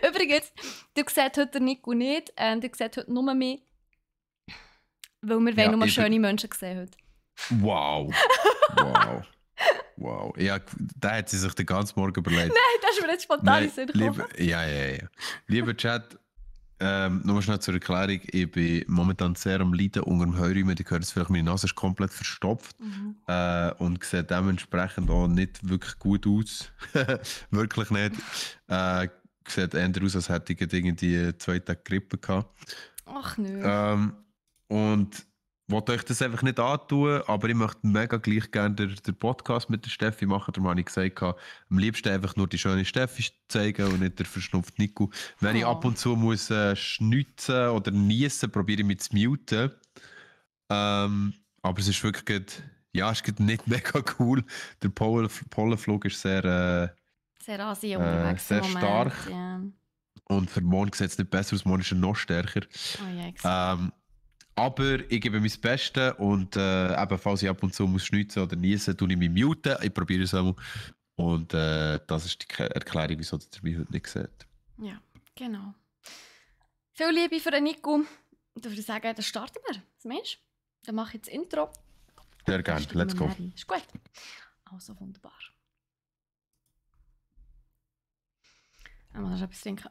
Übrigens, du siehst heute Nico nicht, du siehst heute nur mich, weil wir wollen nur schöne Menschen sehen heute. Wow. Ja, da hat sie sich den ganzen Morgen überlegt. Nein, das ist mir jetzt spontan Sinn gekommen. Ja. Lieber Chat, nur schnell zur Erklärung. Ich bin momentan sehr am Leiden unter dem Heurüben. Ihr hört es vielleicht, meine Nase ist komplett verstopft und sieht dementsprechend auch nicht wirklich gut aus. Wirklich nicht. Sieht eher aus, als hätte ich irgendwie 2 Tage Grippe gehabt. Ach nö. Und wollte euch das einfach nicht antun, aber ich möchte mega gleich gerne den Podcast mit der Steffi machen. Darum habe ich gesagt, am liebsten einfach nur die schöne Steffi zeigen und nicht der verschnupfte Nico. Wenn ich ab und zu muss schnitzen oder niesen, probiere ich mich zu muten. Aber es ist wirklich nicht mega cool. Der Pollenflug ist sehr Asi unterwegs sehr stark. Ja. Und für morgen sieht es nicht besser aus, morgen ist er noch stärker. Oh ja, exakt. Aber ich gebe mein Bestes und falls ich ab und zu muss schnitzen oder niesen, tue ich mich muten. Ich probiere es einmal. Und das ist die Erklärung, wieso ihr mich heute nicht seht. Ja, genau. Viel Liebe für den Nico. Ich würde sagen, dann starten wir. Was meinst du? Dann mache ich das Intro. Sehr gerne, let's go. Ist gut. Also wunderbar. Ich muss noch etwas trinken.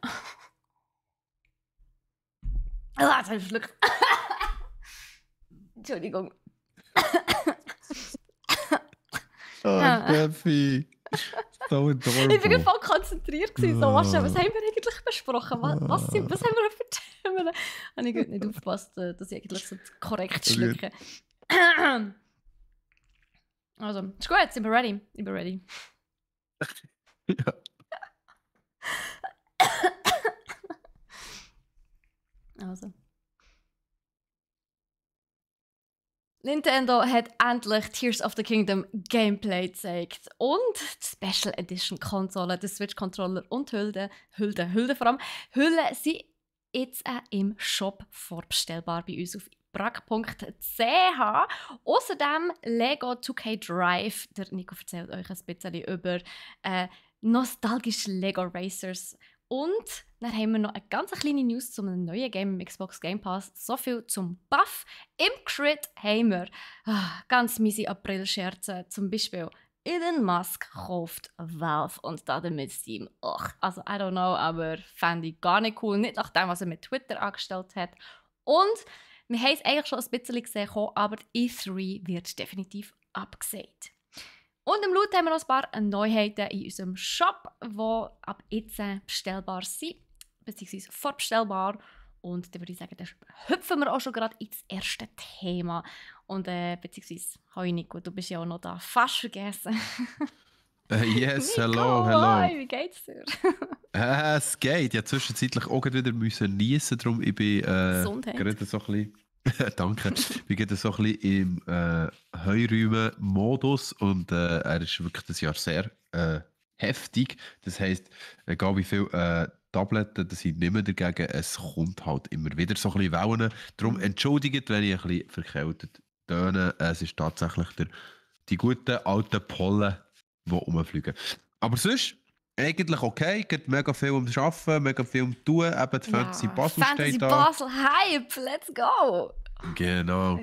Jetzt habe ich verschluckt. Entschuldigung. Steffi. So adorable. Ich war voll konzentriert. So, was haben wir eigentlich besprochen? Was haben wir für Themen? Habe ich nicht aufgepasst, dass ich eigentlich so korrekt schlucke. Also, ist gut, sind wir ready? Ich bin ready. Ja. Also. Nintendo hat endlich Tears of the Kingdom Gameplay gezeigt. Und die Special Edition Konsole, der Switch Controller und Hüllen vor allem, Hüllen sind jetzt im Shop vorbestellbar bei uns auf brag.ch. Außerdem Lego 2K Drive. Der Nico erzählt euch ein bisschen über nostalgische Lego Racers. Und dann haben wir noch eine ganz kleine News zu einem neuen Game im Xbox Game Pass. So viel zum Buff. Im Crit haben wir ganz miese April-Scherze. Zum Beispiel Elon Musk kauft Valve und damit Steam. Also, I don't know, aber fände ich gar nicht cool. Nicht nach dem, was er mit Twitter angestellt hat. Und wir haben es eigentlich schon ein bisschen gesehen, aber die E3 wird definitiv abgesagt. Und im Loot haben wir noch ein paar Neuheiten in unserem Shop, die ab jetzt bestellbar sind, beziehungsweise vorbestellbar. Und dann würde ich sagen, dann hüpfen wir auch schon gerade ins erste Thema. Und beziehungsweise, hoi Nico, du bist ja auch noch da, fast vergessen. Yes, Nico, hello. Hi, wie geht's dir? Es geht. Ja, zwischenzeitlich auch wieder müssen niesen, darum ich bin gerade so ein bisschen... Danke. Wir gehen so ein bisschen im Heuräumen-Modus und er ist wirklich das Jahr sehr heftig. Das heisst, egal wie viele Tabletten das ich nehme dagegen, es kommt halt immer wieder so ein bisschen Wellen. Darum entschuldigt, wenn ich ein bisschen verkältet töne. Es ist tatsächlich die guten alten Pollen, die rumfliegen. Aber sonst eigentlich okay, geht mega viel ums Arbeiten, mega viel ums Tun. Eben die Fantasy Basel steht da. Fantasy Basel Hype, let's go! Genau.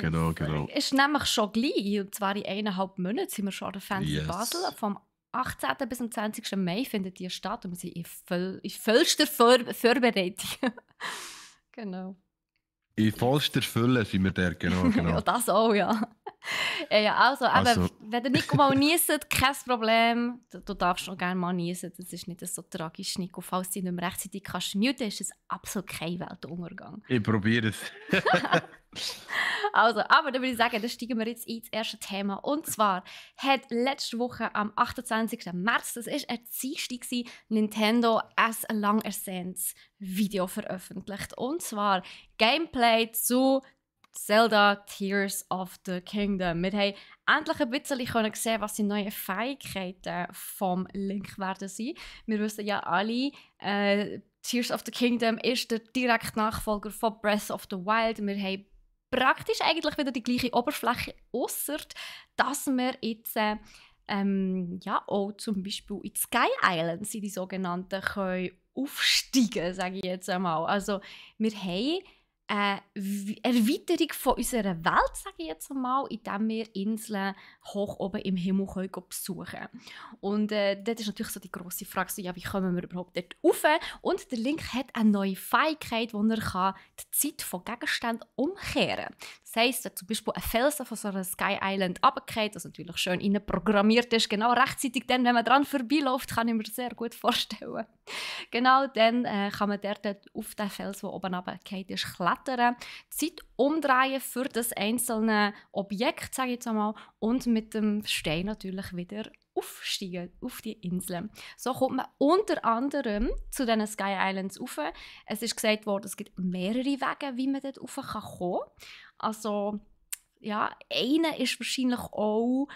Ist nämlich schon gleich, und zwar in 1,5 Monaten sind wir schon an der Fantasy Basel. Vom 18. bis zum 20. Mai findet die statt und wir sind in vollster Vorbereitung. Genau. In vollster Fülle sind wir da, genau. Ja, das auch, ja. Also, wenn der Nico mal niest, kein Problem. Du darfst noch gerne mal niesen, das ist nicht so tragisch, Nico. Falls du nicht mehr rechtzeitig kannst muten, ist es absolut kein Weltuntergang. Ich probiere es. Also, aber dann würde ich sagen, dann steigen wir jetzt ins erste Thema. Und zwar hat letzte Woche am 28. März, das war ein Dienstag, Nintendo ein lang ersehntes Video veröffentlicht. Und zwar Gameplay zu Zelda Tears of the Kingdom. Wir haben endlich ein bisschen sehen, was die neuen Fähigkeiten vom Link werden sein. Wir wissen ja alle, Tears of the Kingdom ist der direkte Nachfolger von Breath of the Wild. Wir haben praktisch eigentlich wieder die gleiche Oberfläche, ausser dass wir jetzt ja, auch zum Beispiel in die Sky Islands, in die sogenannten, können aufsteigen, sage ich jetzt einmal. Also wir haben eine Erweiterung von unserer Welt, sage ich jetzt einmal, indem wir Inseln hoch oben im Himmel können besuchen können. Und dort ist natürlich so die grosse Frage, so, ja, wie kommen wir überhaupt dort rauf? Und der Link hat eine neue Fähigkeit, wo er die Zeit von Gegenständen umkehren kann. Das heisst, wenn zum Beispiel ein Felsen von so einer Sky Island runterfällt, das natürlich schön innen programmiert ist, genau rechtzeitig dann, wenn man dran vorbeiläuft, kann ich mir das sehr gut vorstellen. Genau dann kann man dort auf den Felsen, der oben runterfällt, klettern, die Zeit umdrehen für das einzelne Objekt, sage ich jetzt einmal, und mit dem Stein natürlich wieder aufsteigen auf die Inseln. So kommt man unter anderem zu diesen Sky Islands rauf. Es ist gesagt worden, es gibt mehrere Wege, wie man dort rauf kommen kann. Also, ja, einer ist wahrscheinlich auch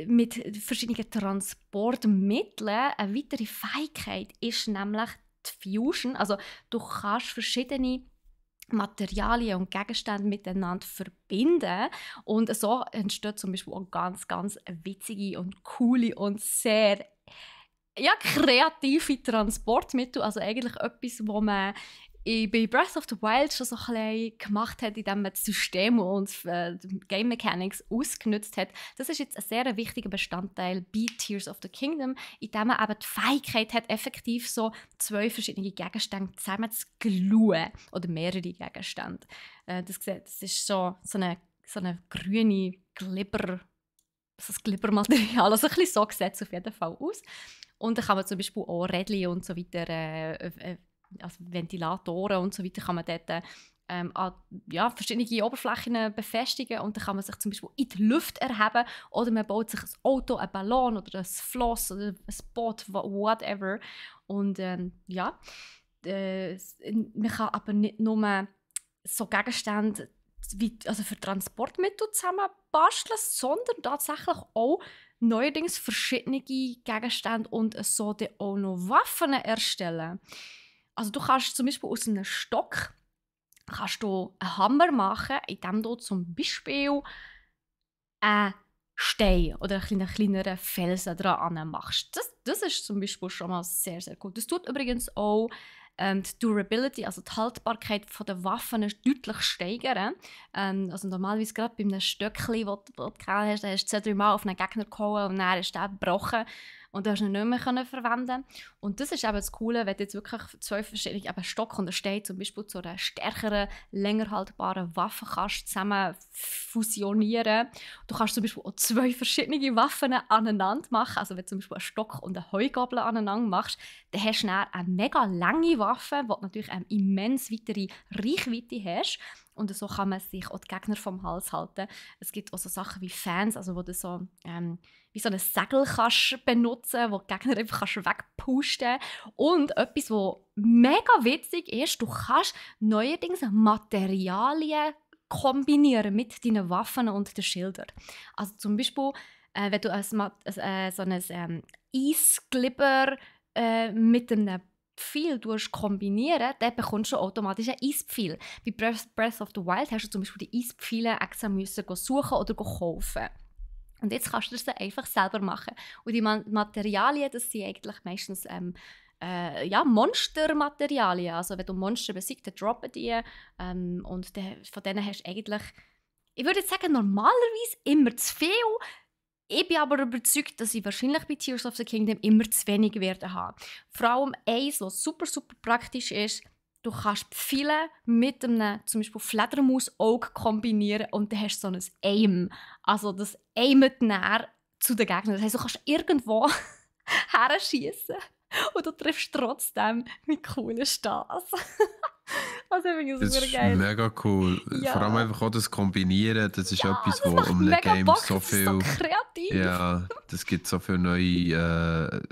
mit verschiedenen Transportmitteln. Eine weitere Fähigkeit ist nämlich die Fusion. Also, du kannst verschiedene Materialien und Gegenstände miteinander verbinden. Und so entsteht zum Beispiel auch ganz, ganz witzige und coole und sehr kreative Transportmittel. Also eigentlich etwas, wo man bei Breath of the Wild schon so ein bisschen gemacht hat, indem man das System und Game Mechanics ausgenutzt hat. Das ist jetzt ein sehr wichtiger Bestandteil bei Tears of the Kingdom, indem man eben die Fähigkeit hat, effektiv so 2 verschiedene Gegenstände zusammen zu gluen. Oder mehrere Gegenstände. Das ist so eine grüne Glibbermaterial. Also ein bisschen so sieht es auf jeden Fall aus. Und dann kann man zum Beispiel auch Rädchen und so weiter, also Ventilatoren und so weiter, kann man dort an verschiedene Oberflächen befestigen und dann kann man sich zum Beispiel in die Luft erheben oder man baut sich ein Auto, einen Ballon oder ein Floss oder ein Boot, whatever. Und man kann aber nicht nur so Gegenstände für Transportmittel zusammenbasteln, sondern tatsächlich auch neuerdings verschiedene Gegenstände und so auch noch Waffen erstellen. Also du kannst zum Beispiel aus einem Stock einen Hammer machen, indem du zum Beispiel einen Stein oder einen kleineren Felsen dran machst. Das ist zum Beispiel schon mal sehr, sehr gut. Das tut übrigens auch die Durability, also die Haltbarkeit der Waffen deutlich steigern. Also normalerweise gerade bei einem Stöckchen, das du hast, hast du 2-3 Mal auf einen Gegner gehauen und dann ist der gebrochen. Und du hast ihn nicht mehr verwenden. Und das ist eben das Coole, wenn du jetzt wirklich 2 verschiedene Stock und Stein zum Beispiel zu einer stärkeren, länger haltbaren Waffe kannst zusammen fusionieren. Du kannst zum Beispiel auch 2 verschiedene Waffen aneinander machen. Also wenn du zum Beispiel einen Stock und eine Heugabel aneinander machst, dann hast du dann eine mega lange Waffe, wo du natürlich eine immens weitere Reichweite hast. Und so kann man sich auch die Gegner vom Hals halten. Es gibt auch so Sachen wie Fans, also wo du so wie so ein Segel kannst benutzen, wo die Gegner einfach wegpusten kannst. Und etwas, was mega witzig ist, du kannst neuerdings Materialien kombinieren mit deinen Waffen und den Schildern. Also zum Beispiel, wenn du so ein Eisglibber mit einem Pfeil kombinieren, dann bekommst du automatisch einen Eispfeil. Bei Breath of the Wild hast du zum Beispiel die Eispfeile extra suchen oder kaufen. Und jetzt kannst du das einfach selber machen. Und die Materialien, das sind eigentlich meistens Monstermaterialien. Also wenn du Monster besiegst, dann droppen die. Und von denen hast du eigentlich, ich würde jetzt sagen, normalerweise immer zu viel. Ich bin aber überzeugt, dass ich wahrscheinlich bei Tears of the Kingdom immer zu wenig werde haben. Vor allem eins, was super, super praktisch ist, du kannst Pfeile mit einem zum Beispiel Fledermausauge kombinieren und dann hast du so ein Aim. Also das aimet näher zu den Gegnern. Das heisst, du kannst irgendwo herschießen und du triffst trotzdem. Wie cool ist das? Also ich finde das super geil. Das ist mega cool. Ja. Vor allem einfach auch das Kombinieren, das ist etwas, wo um ein Game Bock, so viel... Das ist so kreativ. Ja, das gibt so viele neue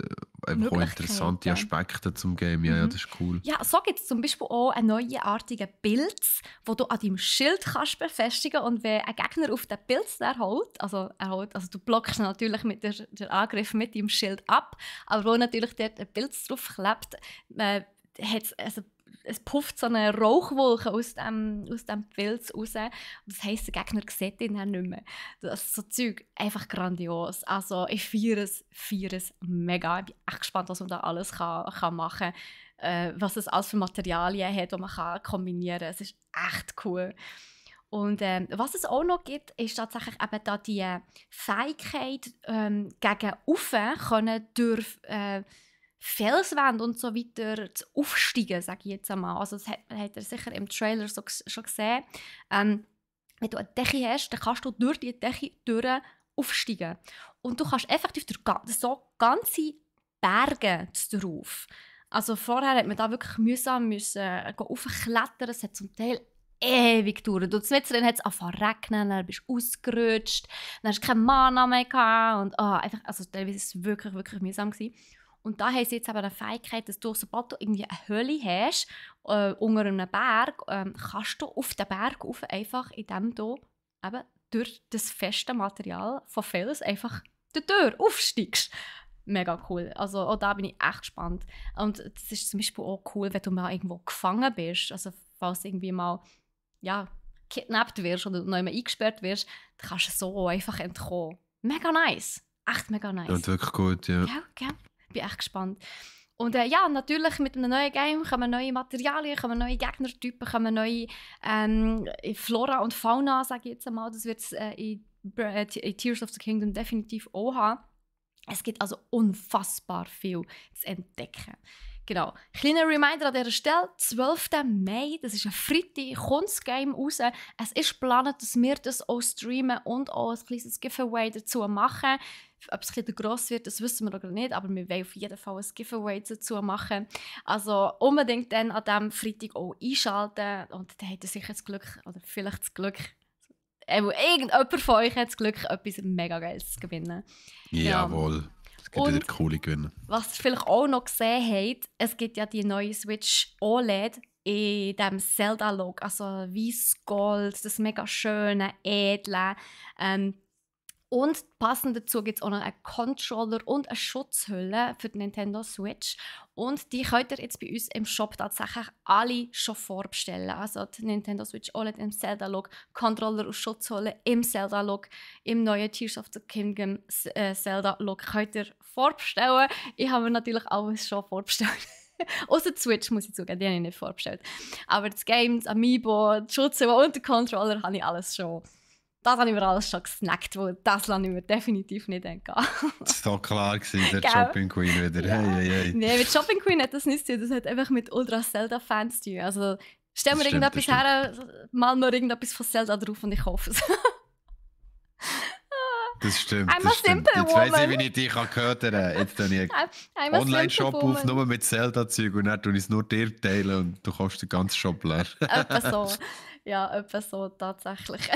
einfach auch interessante Aspekte zum Game. Ja, das ist cool. Ja, so gibt es zum Beispiel auch einen neuartigen Pilz, den du an deinem Schild kannst befestigen. Und wenn ein Gegner auf den Pilz erholt, also du blockst natürlich mit den Angriff mit deinem Schild ab, aber wo natürlich dort ein Pilz drauf klebt, es pufft so eine Rauchwolke aus dem Pilz raus. Und das heisst, der Gegner sieht ihn dann nicht mehr. Das ist so Zeug einfach grandios. Also ich feiere es mega. Ich bin echt gespannt, was man da alles kann machen kann. Was es alles für Materialien hat, die man kann kombinieren kann. Es ist echt cool. Und was es auch noch gibt, ist tatsächlich eben da die Fähigkeit, gegen Ufen können durch Felswände und so weiter zu aufsteigen, sage ich jetzt einmal. Also das hat ihr sicher im Trailer schon gesehen. Wenn du eine Decke hast, dann kannst du durch die Decke durch aufsteigen. Und du kannst effektiv durch so ganze Berge drauf. Also vorher hat man da wirklich mühsam raufklettern. Es hat zum Teil ewig gedauert. Und zwischendrin hat es angefangen zu regnen, dann bist du ausgerutscht, dann hast du keine Mana mehr gehabt. Und also teilweise war es wirklich, wirklich mühsam gewesen. Und da haben sie jetzt eben eine Fähigkeit, dass du, sobald du irgendwie eine Höhle hast, unter einem Berg, kannst du auf den Berg rauf, einfach indem du eben durch das feste Material von Fels einfach die Tür aufsteigst. Mega cool. Also auch da bin ich echt gespannt. Und das ist zum Beispiel auch cool, wenn du mal irgendwo gefangen bist. Also falls du irgendwie mal gekidnappt wirst oder noch einmal eingesperrt wirst, dann kannst du so einfach entkommen. Mega nice. Echt mega nice. Und wirklich gut, ja. Ja. Ich bin echt gespannt. Und natürlich mit einem neuen Game kommen neue Materialien, kommen neue Gegnertypen, kommen neue Flora und Fauna, sage ich jetzt einmal. Das wird es in Tears of the Kingdom definitiv auch haben. Es gibt also unfassbar viel zu entdecken. Genau. Kleiner Reminder an dieser Stelle, 12. Mai, das ist ein Freitag, kommt das Game raus. Es ist geplant, dass wir das auch streamen und auch ein kleines Giveaway dazu machen. Ob es ein bisschen gross wird, das wissen wir noch nicht, aber wir wollen auf jeden Fall ein Giveaway dazu machen. Also unbedingt dann an diesem Freitag auch einschalten und dann habt ihr sicher das Glück, oder vielleicht das Glück, irgendjemand von euch hat das Glück, etwas mega Geiles zu gewinnen. Jawohl. Es gibt wieder coole Gewinne. Was ihr vielleicht auch noch gesehen habt, es gibt ja die neue Switch OLED in diesem Zelda-Look, also weiß Gold, das mega schöne, edle. Und passend dazu gibt es auch noch einen Controller und eine Schutzhülle für die Nintendo Switch. Und die könnt ihr jetzt bei uns im Shop tatsächlich alle schon vorbestellen. Also die Nintendo Switch OLED im Zelda-Look, Controller und Schutzhülle im Zelda-Look, im neuen Tears of the Kingdom Zelda-Look könnt ihr vorbestellen. Ich habe mir natürlich alles schon vorbestellt. Außer die Switch, muss ich zugeben, die habe ich nicht vorbestellt. Aber das Game, das Amiibo, die Schutzhülle und den Controller habe ich alles schon. Das habe ich mir alles schon gesnackt, weil das lasse ich mir definitiv nicht entgehen. Das war doch klar, der Shopping Queen wieder. Ja. Hey. Nein, mit Shopping Queen hat das nichts zu tun. Das hat einfach mit Ultra Zelda-Fans zu tun. Also stell mir irgendetwas her, mal mir irgendetwas von Zelda drauf und ich kaufe es. Das stimmt. I'm a simple Jetzt woman. weiss ich, wie ich dich gehört habe. Jetzt habe ich einen Online-Shop auf, nur mit Zelda-Zeug und dann tue ich es nur dir teilen und du kaufst den ganzen Shop leer. Etwa so. Ja, etwa so tatsächlich.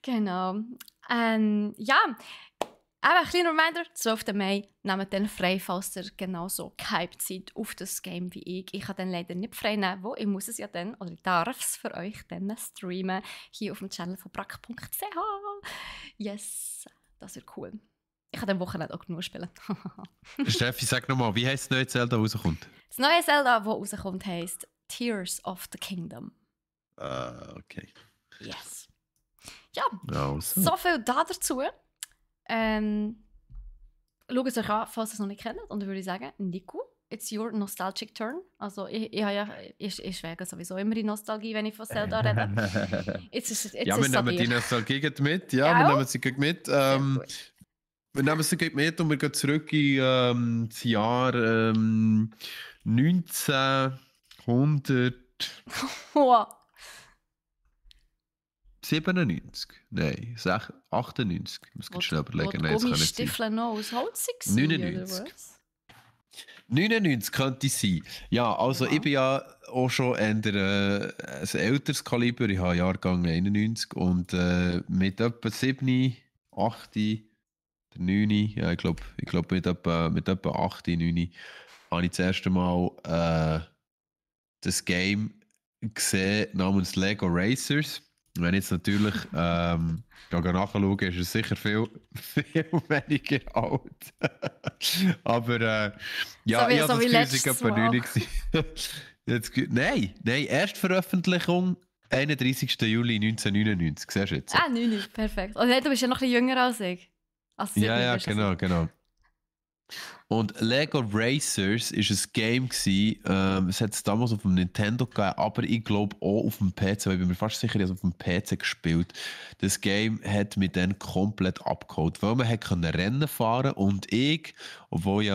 Genau. Eben, ein kleiner Reminder, 12. Mai, nehmt dann frei, falls ihr genauso gehypt seid auf das Game wie ich. Ich kann dann leider nicht frei nehmen, ich muss es ja dann, oder ich darf es für euch dann streamen, hier auf dem Channel von brack.ch. Yes, das wird cool. Ich kann am Wochenende auch genug spielen. Steffi, sag nochmal, wie heisst das neue Zelda, das rauskommt? Das neue Zelda, das rauskommt, heisst Tears of the Kingdom. Okay. Yes. Ja, so viel dazu. Schaut es euch an, falls ihr es noch nicht kennt. Und dann würde ich sagen, Nico, it's your nostalgic turn. Also ich schwäge sowieso immer in Nostalgie, wenn ich von Zelda rede. Wir nehmen die Nostalgie mit. Ja, wir nehmen sie mit. Wir nehmen sie mit und wir gehen zurück in das Jahr 1900. Wow. 97? Nein, 98. Ich muss ganz schnell überlegen. Nein, Gummistiefel noch aus Holz? 99. 99 könnte es sein. Ja, also ich bin ja auch schon ein älteres Kaliber. Ich habe Jahrgang 91 und mit etwa 7, 8, 9, ja, ich glaube mit etwa 8, 9 habe ich das erste Mal das Game gesehen namens Lego Racers. Wenn jetzt natürlich nachschauen, ist es sicher viel, viel weniger alt. Aber ja, ich habe das Gefühl, es war etwa 9. Nein, Erstveröffentlichung 31. Juli 1999. Siehst du jetzt? 9, perfekt. Und du bist ja noch ein bisschen jünger als ich. Also ja, genau. Und Lego Racers war ein Game es hat es damals auf dem Nintendo gegeben, aber ich glaube auch auf dem PC, weil ich bin mir fast sicher, ich habe es auf dem PC gespielt. Das Game hat mich dann komplett abgeholt, weil man konnte Rennen fahren und ich, obwohl ich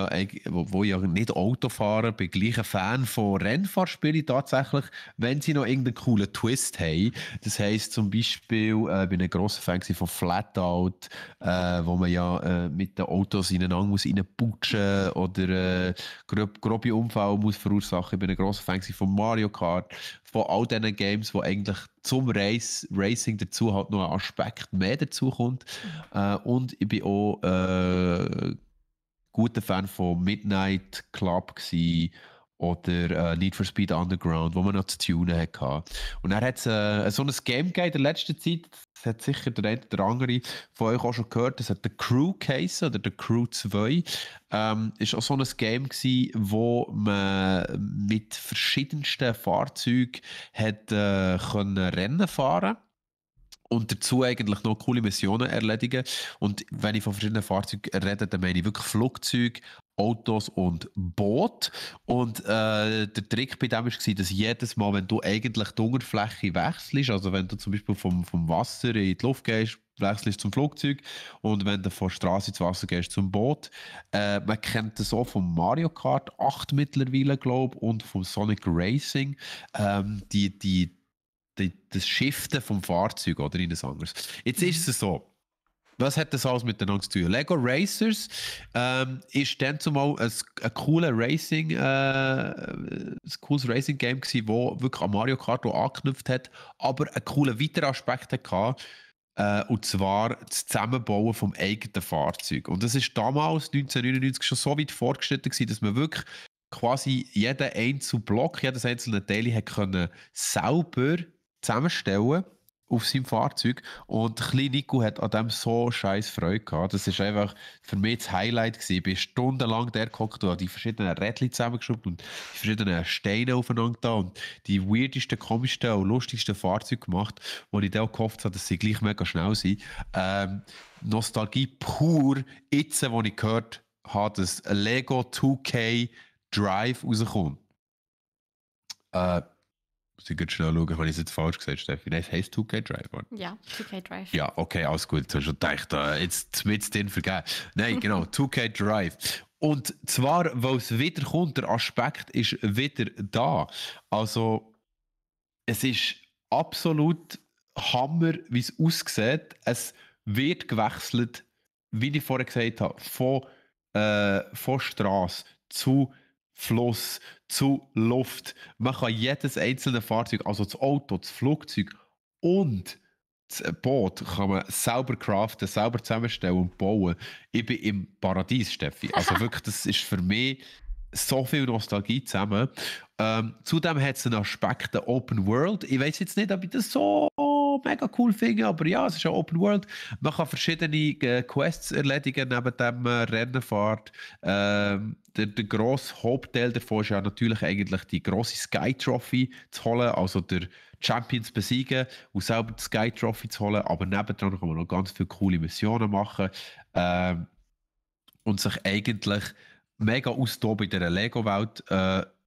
ja nicht Auto fahre, bin gleich ein Fan von Rennfahrspielen tatsächlich, wenn sie noch irgendeinen coolen Twist haben. Das heisst zum Beispiel, ich bin ein grosser Fan von Flatout, wo man ja mit den Autos ineinander muss reinputschen oder grobe Unfälle muss verursachen. Ich bin ein grosser Fan von Mario Kart, von all diesen Games, wo eigentlich zum Racing dazu halt noch ein Aspekt mehr dazu kommt. Und ich bin auch guter Fan von Midnight Club gewesen, oder Need for Speed Underground, wo man noch zu tunen hatte. Und er hat so ein Game gegeben in der letzten Zeit, das hat sicher der eine oder andere von euch auch schon gehört, das hat der Crew geheissen, oder der Crew 2. Ist auch so ein Game gewesen, wo man mit verschiedensten Fahrzeugen hat, können Rennen fahren und dazu eigentlich noch coole Missionen erledigen. Und wenn ich von verschiedenen Fahrzeugen rede, dann meine ich wirklich Flugzeuge, Autos und Boote. Und der Trick bei dem war, dass jedes Mal, wenn du eigentlich die Unterfläche wechselst, also wenn du zum Beispiel vom Wasser in die Luft gehst, wechselst zum Flugzeug, und wenn du von Straße ins Wasser gehst zum Boot. Man kennt das auch vom Mario Kart 8 mittlerweile, glaube ich, und vom Sonic Racing. Das Shiften vom Fahrzeug oder in ein anderes. Jetzt ist es so. Was hat das alles miteinander zu tun? Lego Racers ist dann zumal ein cooles Racing-Game gewesen, das wirklich an Mario Kart angeknüpft hat, aber einen coolen weiteren Aspekt hatte. Und zwar das Zusammenbauen vom eigenen Fahrzeug. Und das ist damals, 1999, schon so weit fortgeschritten gewesen, dass man wirklich quasi jeden einzelnen Block, jedes einzelne Teil hat können selber zusammenstellen auf seinem Fahrzeug. Und kleine Nico hat an dem so scheiß Freude gehabt. Das ist einfach für mich das Highlight gewesen. Ich bin stundenlang der gehockt und habe die verschiedenen Rädchen zusammengeschraubt und die verschiedenen Steine aufeinander da und die weirdesten, komischsten und lustigsten Fahrzeuge gemacht, wo ich dann auch gehofft habe, dass sie gleich mega schnell sind. Nostalgie pur. Jetzt, wo ich gehört habe, dass Lego 2K Drive rauskommt. Muss ich schnell schauen, habe ich es jetzt falsch gesagt, Steffi? Nein, es heisst 2K Drive, oder? Ja, 2K Drive. Ja, okay, alles gut. Du hast schon gedacht, jetzt mit den vergeben. Nein, genau, 2K Drive. Und zwar, weil es wieder kommt, der Aspekt ist wieder da. Also, es ist absolut Hammer, wie es aussieht. Es wird gewechselt, wie ich vorher gesagt habe, von Straße zu Fluss, zu Luft. Man kann jedes einzelne Fahrzeug, also das Auto, das Flugzeug und das Boot, kann man selber craften, selber zusammenstellen und bauen. Ich bin im Paradies, Steffi. Also wirklich, das ist für mich so viel Nostalgie zusammen. Zudem hat es einen Aspekt der Open World. Ich weiß jetzt nicht, ob ich das so mega cool finde, aber ja, es ist eine Open World. Man kann verschiedene Quests erledigen neben dem Rennenfahrt. Der grosse Hauptteil davon ist ja natürlich eigentlich die grosse Sky Trophy zu holen, also der Champions besiegen und selber die Sky Trophy zu holen. Aber nebendran kann man noch ganz viele coole Missionen machen und sich eigentlich mega austoben in dieser Lego-Welt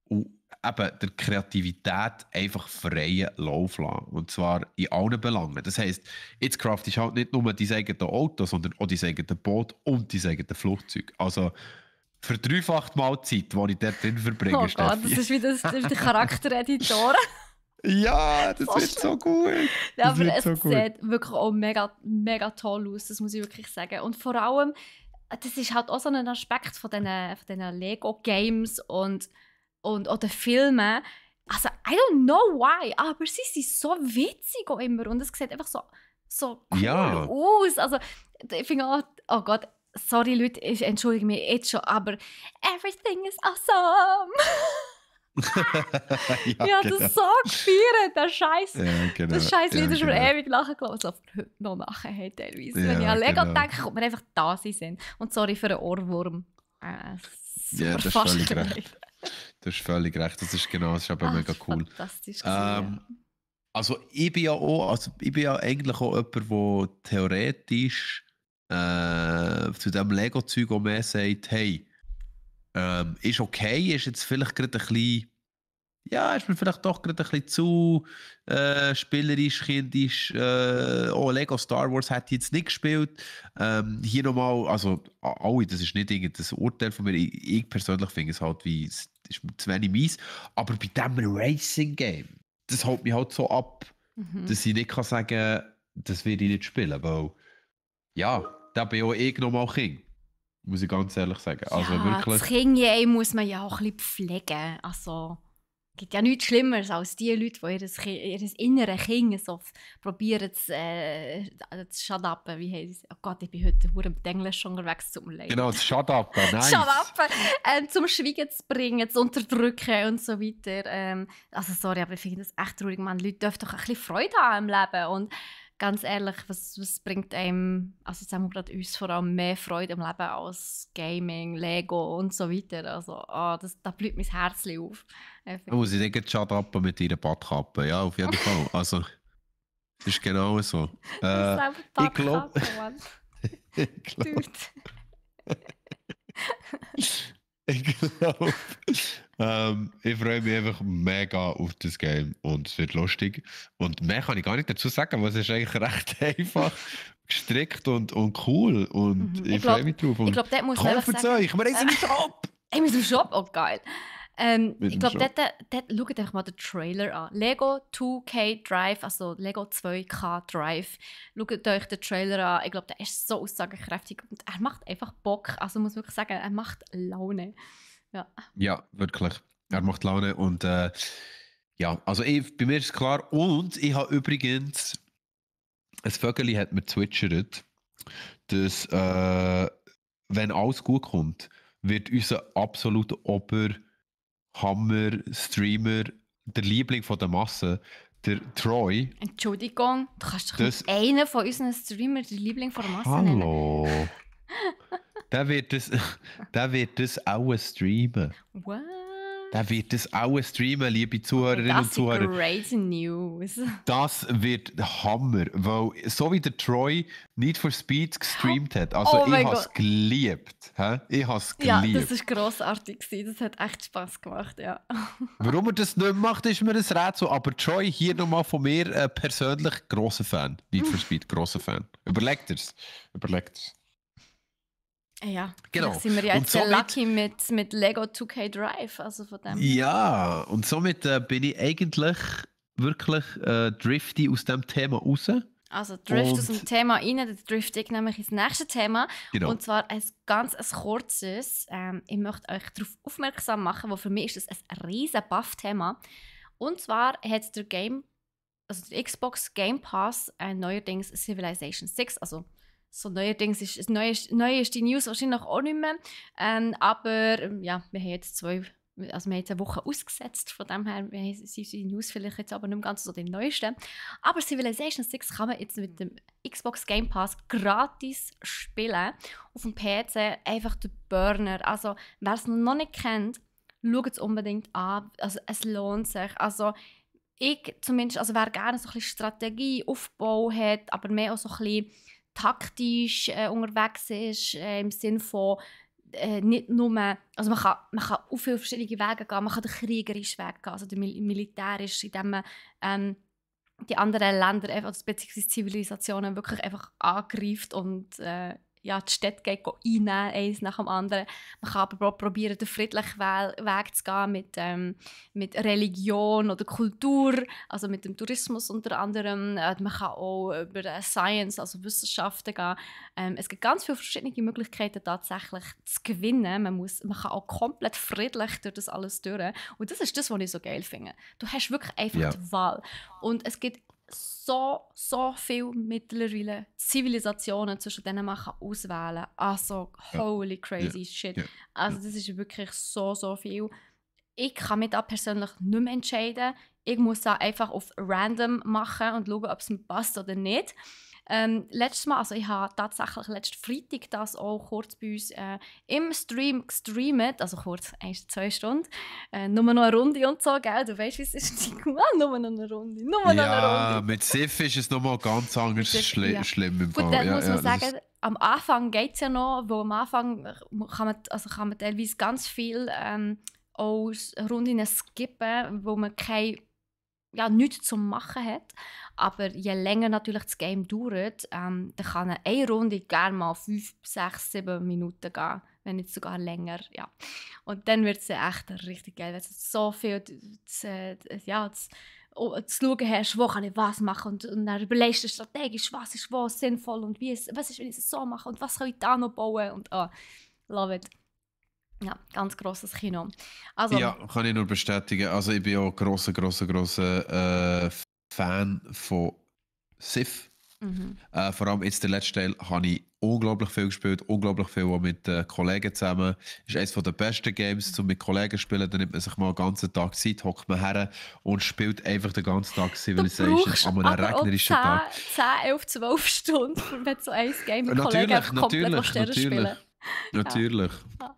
und eben der Kreativität einfach freien Lauf lassen. Und zwar in allen Belangen. Das heisst, jetzt craftest du halt nicht nur dein eigenes Auto, sondern auch dein eigenes Boot und dein eigenes Flugzeug. Also verdreifacht mal die Zeit, die ich dort drin verbringe, Oh Steffi. Gott, das ist wie der Charaktereditor. Ja, das wird so gut. Ja, aber es sieht wirklich auch mega, mega toll aus, das muss ich wirklich sagen. Und vor allem, das ist halt auch so ein Aspekt von diesen Lego-Games und auch den Filmen. Also, I don't know why, aber sie sind so witzig auch immer und es sieht einfach so cool aus. Also, ich finde auch, oh Gott, sorry Leute, ich entschuldige mich jetzt schon, aber everything is awesome. Ja, genau. Das so gefeiert, der Scheiß. Ja, genau. Das Scheiß-Lied ist mir ewig nachgelaufen. Also heute noch nachher teilweise. Ja, wenn ich an Lego denke, kommt mir einfach da sein. Und sorry für den Ohrwurm. Ja, das ist völlig recht. Du hast völlig recht. Das ist genau, das ist aber mega cool. Fantastisch. Also ich bin ja eigentlich auch jemand, der theoretisch zu diesem Lego-Zeug auch mehr sagt, hey, ist okay, ist jetzt vielleicht gerade ein bisschen, ja, ist mir vielleicht doch gerade ein bisschen zu spielerisch, kindisch. Lego Star Wars hätte ich jetzt nicht gespielt. Hier nochmal, also alle, das ist nicht irgendein Urteil von mir. Ich persönlich finde es halt wie, es ist zu wenig mies. Aber bei diesem Racing-Game, das hält mich halt so ab, dass ich nicht kann sagen, das werde ich nicht spielen, weil ja, da bin auch ich nochmal Kind. Muss ich ganz ehrlich sagen. Ja, also wirklich, das Kind muss man ja auch ein bisschen pflegen. Also, es gibt ja nichts Schlimmeres als die Leute, die ihr innere Kind so probieren zu shut-upen. Wie heisst es? Oh Gott, ich bin heute mit Englisch unterwegs, tut mir leid. Genau, das shut-upen, nice. Shut-upen, zum Schweigen zu bringen, zu unterdrücken und so weiter. Also sorry, aber ich finde das echt traurig. Man, Leute dürfen doch ein bisschen Freude haben im Leben. Und ganz ehrlich, was bringt einem, also jetzt haben wir gerade uns vor allem mehr Freude im Leben als Gaming, Lego und so weiter. Also da blüht mein Herz auf. Da muss ich denken, shut-upen mit ihrer Badkappe. Ja, auf jeden Fall. Also, das ist genau so. Ich glaube... Ich glaube, ich freue mich einfach mega auf das Game und es wird lustig. Und mehr kann ich gar nicht dazu sagen, weil es ist eigentlich recht einfach gestrickt und cool. Und ich freue mich drauf. Ich glaube, dort muss man einfach sagen... wir haben es im Shop! Wir sind im Shop? Oh, geil. Ich glaube, dort schaut euch mal den Trailer an. Lego 2K Drive, also Lego 2K Drive. Schaut euch den Trailer an. Ich glaube, der ist so aussagekräftig und er macht einfach Bock. Also muss wirklich sagen, er macht Laune. Ja, wirklich. Er macht Laune und ja, also bei mir ist es klar. Und ich habe übrigens, ein Vögeli hat mir zwitschert, dass wenn alles gut kommt, wird unser absoluter Hammer-Streamer, der Liebling von der Masse, der Troy. Entschuldigung, du kannst doch nicht einen von unseren Streamern der Liebling von der Masse nennen. Hallo. Der wird das auch streamen. What? Der wird das auch streamen, liebe Zuhörerinnen und Zuhörer. Das ist crazy News. Das wird Hammer, weil so wie der Troy Need for Speed gestreamt hat, also ich habe es geliebt. Ich habe es geliebt. Ja, das war grossartig. Das hat echt Spass gemacht, ja. Warum er das nicht macht, ist mir ein Rätsel. Aber Troy, hier nochmal von mir persönlich grosser Fan. Need for Speed, grosser Fan. Überlegt es. Ja, genau. Sind wir ja jetzt sehr lucky mit Lego 2K Drive, also von dem. Ja, und somit bin ich eigentlich wirklich drifty aus dem Thema raus. Also Drift aus dem Thema rein, dann drifte ich nämlich ins nächste Thema. Genau. Und zwar ein ganz kurzes. Ich möchte euch darauf aufmerksam machen, weil für mich ist das ein riesen Buff-Thema. Und zwar hat der Xbox Game Pass neuerdings Civilization 6, also so neuerdings ist neu ist die News wahrscheinlich auch nicht mehr. Aber ja, wir haben jetzt eine Woche ausgesetzt. Von dem her sind die News vielleicht jetzt aber nicht mehr ganz so die neuesten. Aber Civilization 6 kann man jetzt mit dem Xbox Game Pass gratis spielen. Auf dem PC einfach der Burner. Also wer es noch nicht kennt, schaut es unbedingt an. Also es lohnt sich. Also ich zumindest, also wer gerne so ein bisschen Strategie, Aufbau hat, aber mehr auch so ein bisschen taktisch unterwegs ist, im Sinne von nicht nur, also man kann auf viele verschiedene Wege gehen, man kann den kriegerischen Weg gehen, also den militärischen, indem man die anderen Länder, beziehungsweise Zivilisationen wirklich einfach angreift und die Städte geht einnehmen, eins nach dem anderen. Man kann aber auch probieren, den friedlichen Weg zu gehen mit Religion oder Kultur, also mit dem Tourismus unter anderem. Man kann auch über Science, also Wissenschaften gehen. Es gibt ganz viele verschiedene Möglichkeiten, tatsächlich zu gewinnen. Man kann auch komplett friedlich durch das alles durch. Und das ist das, was ich so geil finde. Du hast wirklich einfach die Wahl. Und es gibt so viele mittlerweile Zivilisationen, zwischen denen man auswählen kann. Also, holy crazy shit. Also, das ist wirklich so viel. ich kann mich da persönlich nicht mehr entscheiden. Ich muss da einfach auf random machen und schauen, ob es mir passt oder nicht. Letztes Mal, also ich habe tatsächlich letzten Freitag das auch kurz bei uns im Stream gestreamt, also kurz, 1-2 Stunden, nur noch eine Runde und so, gell? Du weißt, wie es ist, nur noch eine Runde, Ja, mit Sif ist es nochmal ganz anders schlimm im Fall. Gut, dann muss man sagen, am Anfang geht es ja noch, wo am Anfang kann man teilweise ganz viel aus Runden skippen, wo man nichts zum Machen hat. Aber je länger natürlich das Game dauert, dann kann eine Runde gerne mal 5, 6, 7 Minuten gehen, wenn nicht sogar länger. Ja. Und dann wird es echt richtig geil, wenn du so viel zu schauen hast, wo kann ich was machen und dann überlegst du strategisch, was ist wo sinnvoll und was ist, wenn ich es so mache und was kann ich da noch bauen und love it. Ja, ganz grosses Kino. Also, ja, kann ich nur bestätigen. Also ich bin auch grosser Fan von Sif. Vor allem jetzt der letzte Teil habe ich unglaublich viel gespielt, unglaublich viel auch mit Kollegen zusammen. Ist eines der besten Games, um mit Kollegen zu spielen. Da nimmt man sich mal den ganzen Tag Zeit, hockt man her und spielt einfach den ganzen Tag Civilization an einem regnerischen Tag. 10, 11, 12 Stunden, wenn so ein Game mit Kollegen komplett spielen. Natürlich. Ja.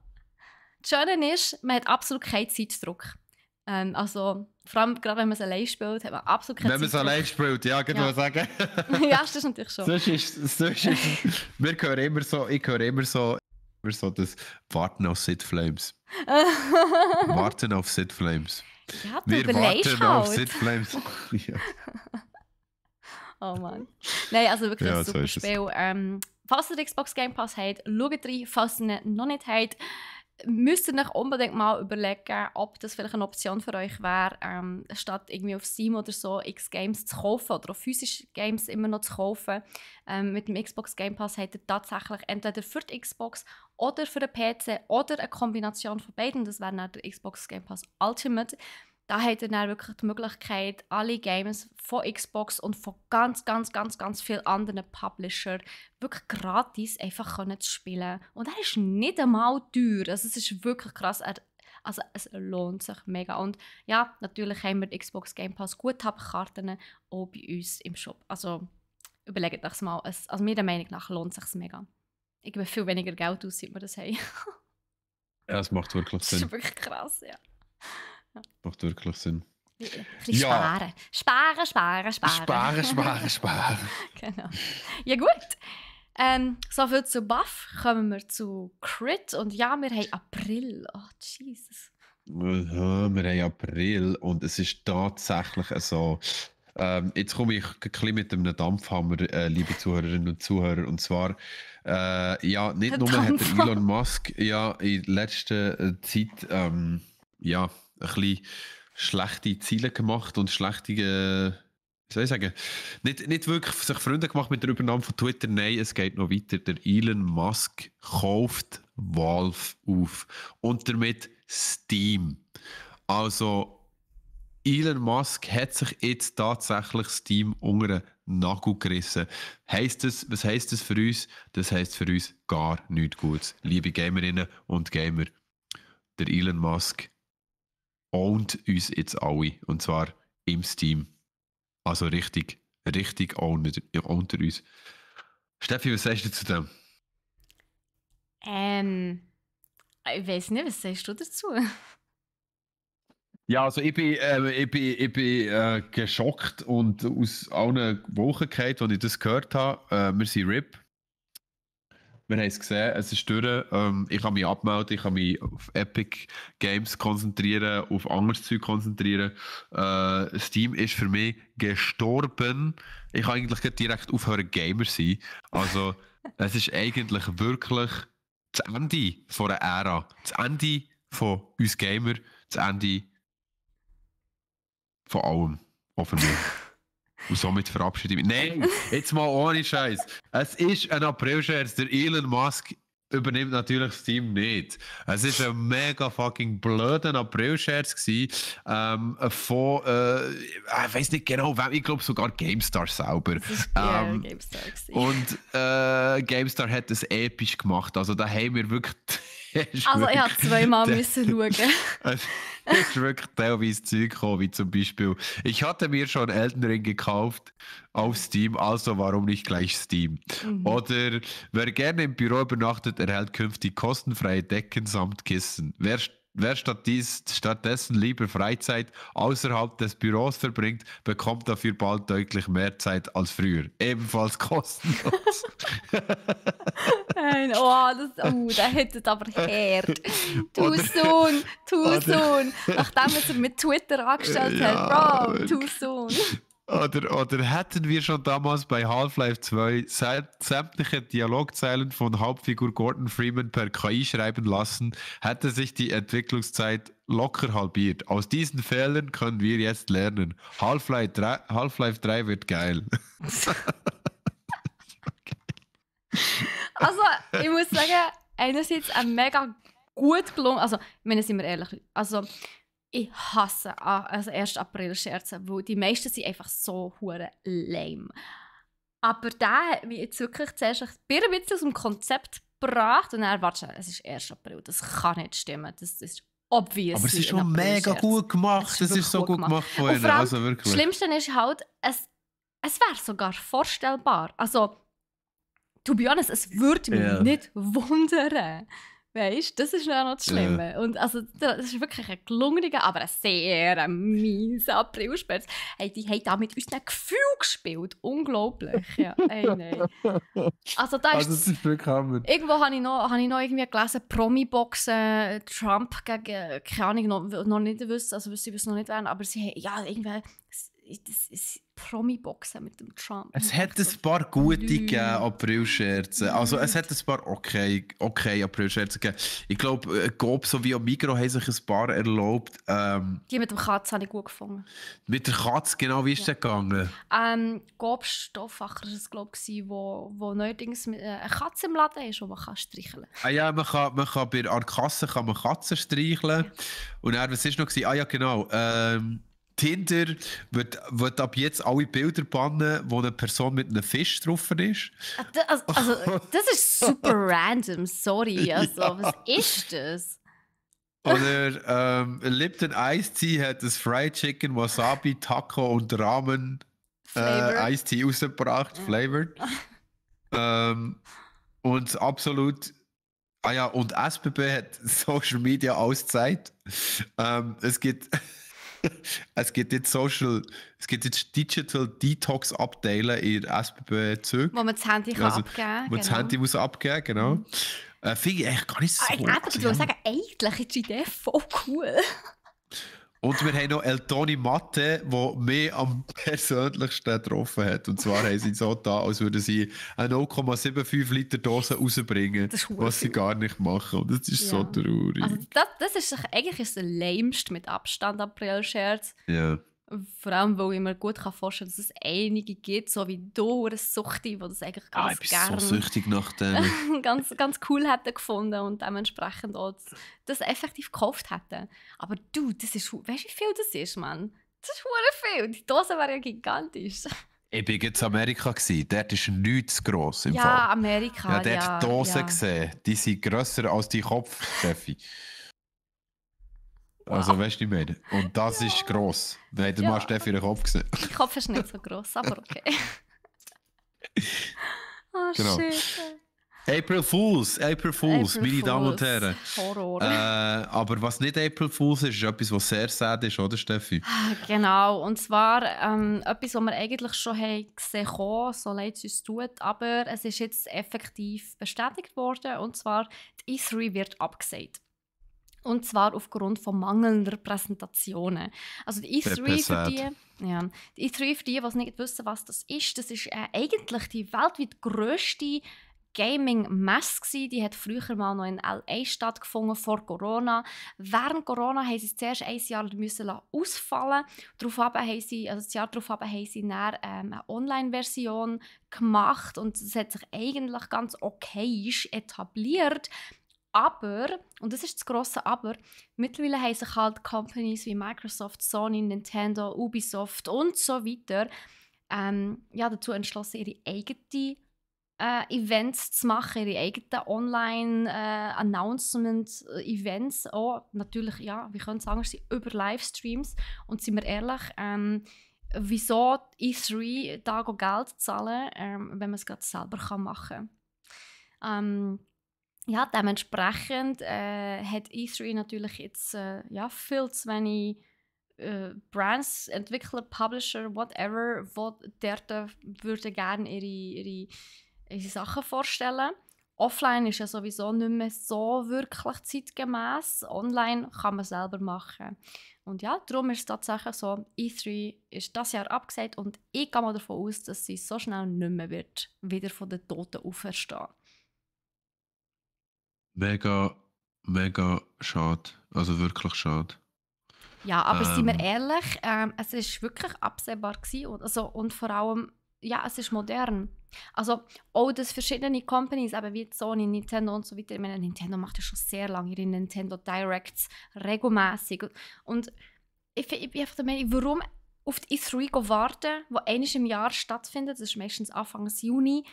Das Schöne ist, man hat absolut keinen Zeitdruck. Also, vor allem gerade wenn man es allein spielt, hat man absolut keinen Zeitdruck. Wenn man es allein spielt, ja, kann man sagen. Ja, das ist natürlich schon. Ich höre immer so das Warten auf Sid Flames. Warten auf Sid Flames. Ja, wir warten auf Sid Flames. Ja. Oh Mann. Nein, also wirklich ein super Spiel. Falls ihr den Xbox Game Pass habt, schaut rein. Falls ihr ihn noch nicht habt, müsst ihr euch unbedingt mal überlegen, ob das vielleicht eine Option für euch wäre, statt irgendwie auf Steam oder so X-Games zu kaufen oder auf physische Games immer noch zu kaufen. Mit dem Xbox Game Pass habt ihr tatsächlich entweder für die Xbox oder für den PC oder eine Kombination von beiden. Das wäre dann der Xbox Game Pass Ultimate. Da habt ihr dann wirklich die Möglichkeit, alle Games von Xbox und von ganz vielen anderen Publishern wirklich gratis einfach zu spielen. Und er ist nicht einmal teuer. Also es ist wirklich krass. Also es lohnt sich mega. Und ja, natürlich haben wir die Xbox Game Pass Guthabenkarten auch bei uns im Shop. Also überlegt euch mal. Also meiner Meinung nach lohnt es sich mega. Ich gebe viel weniger Geld aus, seit wir das haben. Ja, es macht wirklich Sinn. Das ist wirklich krass, ja. Macht wirklich Sinn. Sparen. Genau. Ja gut. So viel zu Buff. Kommen wir zu Crit. Und ja, wir haben April. Oh, Jesus. Wir haben April und es ist tatsächlich so. Jetzt komme ich ein bisschen mit einem Dampfhammer, liebe Zuhörerinnen und Zuhörer. Und zwar, nicht nur hat der Elon Musk in letzter Zeit ein bisschen schlechte Ziele gemacht und schlechte, wie soll ich sagen, nicht wirklich sich Freunde gemacht mit der Übernahme von Twitter. Nein, es geht noch weiter. Der Elon Musk kauft Valve auf und damit Steam. Also Elon Musk hat sich jetzt tatsächlich Steam unter den Nagel gerissen. Was heisst das für uns? Das heisst für uns gar nichts Gutes. Liebe Gamerinnen und Gamer, der Elon Musk ownt uns jetzt alle. Und zwar im Steam. Also richtig ownt er uns. Steffi, was sagst du zu dem? Ich weiß nicht, was sagst du dazu? Ja, also ich bin geschockt und aus allen Wochen gefallen, als ich das gehört habe. Wir sind RIP. Wir haben es gesehen, es ist durch. Ich kann mich abmelden, ich kann mich auf Epic Games konzentrieren, auf anderes Zeug konzentrieren. Steam ist für mich gestorben. Ich kann eigentlich direkt aufhören, Gamer zu sein. Also, es ist eigentlich wirklich das Ende von einer Ära. Das Ende von uns Gamer, das Ende von allem. Offenbar. Und somit verabschiede ich mich. Nein, jetzt mal ohne Scheiß. Es ist ein April-Scherz. Der Elon Musk übernimmt natürlich Steam nicht. Es ist ein mega fucking blöder April-Scherz gewesen. Ich weiß nicht genau, wem. Ich glaube sogar GameStar selber. GameStar und GameStar hat es episch gemacht. Also da haben wir wirklich Also ich musste zweimal schauen. Es ist wirklich teilweise Zeug gekommen, wie zum Beispiel, ich hatte mir schon Elden Ring gekauft auf Steam, also warum nicht gleich Steam? Oder wer gerne im Büro übernachtet, erhält künftig kostenfreie Decken samt Kissen. Wer stattdessen lieber Freizeit außerhalb des Büros verbringt, bekommt dafür bald deutlich mehr Zeit als früher. Ebenfalls kostenlos. Nein, der hätte aber hart. Too soon. Nachdem er sich mit Twitter angestellt hat, Bro, too soon. Oder hätten wir schon damals bei Half-Life 2 sämtliche Dialogzeilen von Hauptfigur Gordon Freeman per KI schreiben lassen, hätte sich die Entwicklungszeit locker halbiert. Aus diesen Fehlern können wir jetzt lernen. Half-Life 3 wird geil. Also, ich muss sagen, einerseits ein mega gut gelungen. Also, ich meine, sind wir ehrlich. Also, ich hasse 1. April-Scherze, weil die meisten sind einfach so hure lame. Aber der hat mich jetzt wirklich zuerst ein bisschen aus dem Konzept gebracht und dann warte, es ist 1. April, das kann nicht stimmen. Das ist obvious. Aber es ist schon mega gut gemacht. Es ist so gut gemacht von ihnen. Also wirklich. Das Schlimmste ist halt, es wäre sogar vorstellbar. Also, to be honest, es würde mich nicht wundern. Weißt du, das ist ja noch das Schlimme. Ja. Und also, das ist wirklich ein gelungener, aber ein sehr mieser Aprilspätz. Hey, die haben da mit unseren Gefühlen gespielt. Unglaublich. Ja, nein. Also, das ist wirklich Hammer. Irgendwo habe ich noch irgendwie gelesen, Promi-Boxen, Trump gegen, keine Ahnung, noch nicht wissen, also sie wissen noch nicht werden, aber sie haben, ja, irgendwie, das ist Promi-Boxen mit dem Trump. Es hat ein paar gute gegeben, April-Scherze. Also es hat ein paar okay April-Scherze gegeben. Ich glaube, Coop sowie auch Migros haben sich ein paar erlaubt. Die mit dem Katz habe ich gut gefunden. Mit der Katz, genau, wie ist das gegangen? Coop Stofffacher war es, glaube ich, wo neuerdings eine Katze im Laden ist, die man streicheln kann. Ah ja, man kann bei der Kasse kann man Katzen streicheln. Ja. Und dann, was war noch? Ah ja, genau. Tinder wird ab jetzt alle Bilder bannen, wo eine Person mit einem Fisch drauf ist. Also das ist super random, sorry. Also, ja. Was ist das? Oder Lipton Iced Tea hat das Fried Chicken, Wasabi, Taco und Ramen Iced Tea rausgebracht, flavored. Und absolut. Ah ja, und SBB hat Social Media Auszeit. Es gibt jetzt Digital Detox Abteile in der SBB-Züge. Wo man das Handy abgeben kann. Wo das Handy muss abgeben, genau. Finde ich eigentlich gar nicht so ich würde sagen, eigentlich ist die Idee voll cool. Und wir haben noch Eltoni Matte, der mich am persönlichsten getroffen hat. Und zwar haben sie so da, als würden sie eine 0,75 Liter Dose rausbringen, was sie gar nicht machen. Und das ist so traurig. Also das ist eigentlich der lämste mit Abstand April-Scherz. Ja. Vor allem, weil ich mir gut vorstellen kann, dass es einige gibt, so wie du, eine Suchti, die das eigentlich ganz gerne... Ich bin so süchtig nach denen. ganz, ganz cool hätten gefunden und dementsprechend auch das effektiv gekauft hätten. Aber du, das ist... Weißt du, wie viel das ist, Mann? Das ist verdammt viel. Die Dose wäre ja gigantisch. Ich war jetzt in Amerika. Dort ist nichts gross im Fall. Ja, Amerika, ja. Dort die Dosen gesehen. Die sind grösser als dein Kopf, Steffi. Wow. Also, weißt du, ich meine? Und das ist gross. Wir haben mal Steffi ihren Kopf gesehen. Mein Kopf ist nicht so gross, aber okay. Genau. Shit. April Fools, meine Damen und Herren. Horror. Aber was nicht April Fools ist etwas, was sehr sad ist, oder Steffi? Genau, und zwar etwas, was wir eigentlich schon gesehen haben, so leid es uns tut, aber es ist jetzt effektiv bestätigt worden, und zwar die E3 wird abgesagt. Und zwar aufgrund von mangelnder Präsentationen. Also die E3 für die es nicht wissen, was das ist eigentlich die weltweit grösste Gaming-Messe. Die hat früher mal noch in L.A. stattgefunden, vor Corona. Während Corona mussten sie zuerst ein Jahr ausfallen. Das Jahr darauf haben sie dann eine Online-Version gemacht und es hat sich eigentlich ganz okayisch etabliert. Aber, und das ist das grosse Aber, mittlerweile haben sich halt Companies wie Microsoft, Sony, Nintendo, Ubisoft und so weiter dazu entschlossen, ihre eigene Events zu machen, ihre eigenen Online-Announcement-Events auch. Natürlich, ja, wie können sagen, sie über Livestreams. Und sind wir ehrlich, wieso E3 da Geld zahlen, wenn man es gerade selber machen kann. Ja, dementsprechend hat E3 natürlich jetzt viel zu wenig Brands, Entwickler, Publisher, whatever, die dort würden gerne ihre Sachen vorstellen. Offline ist ja sowieso nicht mehr so wirklich zeitgemäß. Online kann man selber machen. Und ja, darum ist es tatsächlich so, E3 ist das Jahr abgesagt und ich gehe mal davon aus, dass sie so schnell nicht mehr wird wieder von den Toten auferstehen. Mega, mega schade. Also wirklich schade. Ja, aber seien wir ehrlich, es war wirklich absehbar gewesen und vor allem, ja, es ist modern. Also auch, dass verschiedene Companies, eben wie Sony, Nintendo und so weiter, ich meine, Nintendo macht ja schon sehr lange ihre Nintendo Directs regelmäßig. Und ich bin einfach der Meinung, warum auf die E3 warten, die einmal im Jahr stattfindet, das ist meistens Anfang Juni,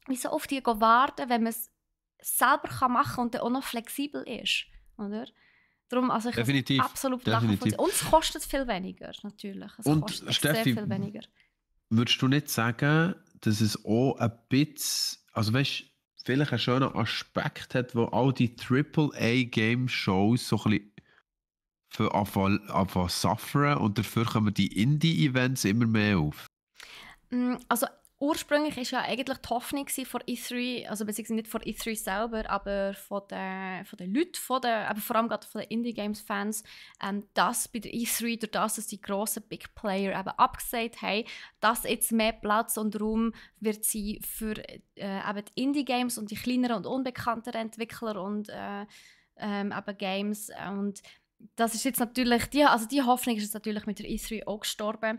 wieso auf die warten, wenn man es selber machen kann und dann auch noch flexibel ist, oder? Darum, also ich definitiv, absolut nachvollziehen. Und es kostet viel weniger, natürlich. Es kostet Steffi, sehr viel weniger. Würdest du nicht sagen, dass es auch ein bisschen, also weißt, vielleicht einen schönen Aspekt hat, wo all die AAA-Game-Shows so ein bisschen für anfangen suffern und dafür kommen die Indie-Events immer mehr auf? Also ursprünglich war ja eigentlich die Hoffnung von E3, also beziehungsweise nicht von E3 selber, aber von den Leuten, aber vor allem gerade von den Indie-Games-Fans, dass bei der E3, durch das, dass die grossen Big Player eben abgesagt haben, dass jetzt mehr Platz und Raum wird sein für eben die Indie-Games und die kleineren und unbekannteren Entwickler und eben Games. Und das ist jetzt natürlich, die Hoffnung ist jetzt natürlich mit der E3 auch gestorben.